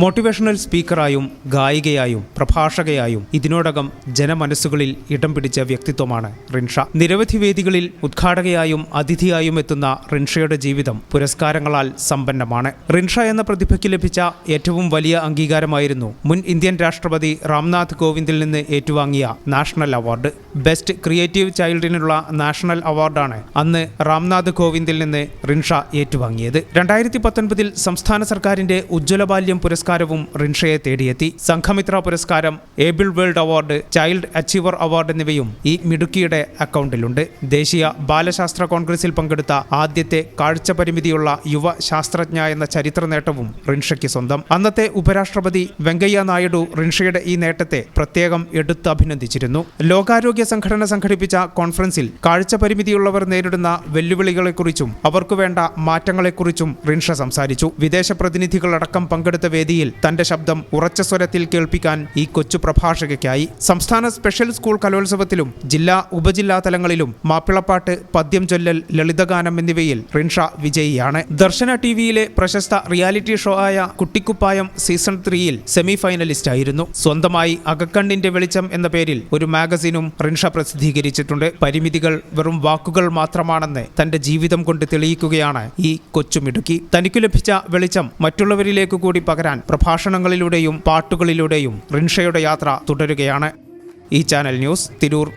Motivational സ്പീക്കറായും ഗായികയായും പ്രഭാഷകയായും ഇതിനോടകം ജനമനസ്സുകളിൽ ഇടം പിടിച്ച വ്യക്തിത്വമാണ് റിൻഷ. നിരവധി വേദികളിൽ ഉദ്ഘാടകയായും അതിഥിയായും എത്തുന്ന റിൻഷയുടെ ജീവിതം പുരസ്കാരങ്ങളാൽ സമ്പന്നമാണ്. റിൻഷ എന്ന പ്രതിഭയ്ക്ക് ലഭിച്ച ഏറ്റവും വലിയ അംഗീകാരമായിരുന്നു മുൻ ഇന്ത്യൻ രാഷ്ട്രപതി രാംനാഥ് കോവിന്ദിൽ നിന്ന് ഏറ്റുവാങ്ങിയ നാഷണൽ അവാർഡ്. ബെസ്റ്റ് ക്രിയേറ്റീവ് ചൈൽഡിനുള്ള നാഷണൽ അവാർഡാണ് അന്ന് രാംനാഥ് കോവിന്ദിൽ നിന്ന് റിൻഷ ഏറ്റുവാങ്ങിയത്. 2019 സംസ്ഥാന സർക്കാരിന്റെ ഉജ്ജ്വല ബാല്യം പുരസ്കാരവും റിൻഷയെ തേടിയെത്തി. സംഘമിത്ര പുരസ്കാരം, able world award, child achiever award എന്നിവയും ഈ മിടുക്കിയുടെ അക്കൗണ്ടിലുണ്ട്. ദേശീയ ബാലശാസ്ത്ര കോൺഗ്രസിൽ പങ്കെടുത്ത ആദ്യത്തെ കാഴ്ചപരിമിതിയുള്ള യുവ ശാസ്ത്രജ്ഞ എന്ന ചരിത്ര നേട്ടവും റിൻഷയ്ക്ക് സ്വന്തം. അന്നത്തെ ഉപരാഷ്ട്രപതി വെങ്കയ്യ നായിഡു റിൻഷയുടെ ഈ നേട്ടത്തെ പ്രത്യേകം എടുത്ത് അഭിനന്ദിച്ചിരുന്നു. ലോകാരോഗ്യ സംഘടന സംഘടിപ്പിച്ച കോൺഫറൻസിൽ കാഴ്ചപരിമിതിയുള്ളവർ നേരിടുന്ന വെല്ലുവിളികളെക്കുറിച്ചും അവർക്ക് വേണ്ട മാറ്റങ്ങളെക്കുറിച്ചും റിൻഷ സംസാരിച്ചു. വിദേശ പ്രതിനിധികളടക്കം പങ്കെടുത്ത വേദിയിൽ തന്റെ ശബ്ദം ഉറച്ച സ്വരത്തിൽ കേൾപ്പിക്കാൻ ഈ കൊച്ചു പ്രഭാഷകയ്ക്കായി. സംസ്ഥാന സ്പെഷ്യൽ സ്കൂൾ കലോത്സവത്തിലും ജില്ലാ ഉപജില്ലാ തലങ്ങളിലും മാപ്പിളപ്പാട്ട്, പദ്യം ചൊല്ലൽ, ലളിതഗാനം എന്നിവയിൽ റിൻഷ വിജയിയാണ്. ദർശന ടിവിയിലെ പ്രശസ്ത റിയാലിറ്റി ഷോ ആയ കുട്ടിക്കുപ്പായം സീസൺ 3 സെമി ഫൈനലിസ്റ്റ് ആയിരുന്നു. സ്വന്തമായി അകക്കണ്ണിന്റെ വെളിച്ചം എന്ന പേരിൽ ഒരു മാഗസിനും റിൻഷ പ്രസിദ്ധീകരിച്ചിട്ടുണ്ട്. പരിമിതികൾ വെറും വാക്കുകൾ മാത്രമാണെന്ന് തന്റെ ജീവിതം കൊണ്ട് തെളിയിക്കുകയാണ് ഈ കൊച്ചുമിടുക്കി. തനിക്കു ലഭിച്ച വെളിച്ചം മറ്റുള്ളവരിലേക്ക് കൂടി പകരാൻ പ്രഭാഷണങ്ങളിലൂടെയും പാട്ടുകളിലൂടെയും റിൻഷയുടെ യാത്ര തുടരുകയാണ്. ഈ ചാനൽ ന്യൂസ്, തിരൂർ.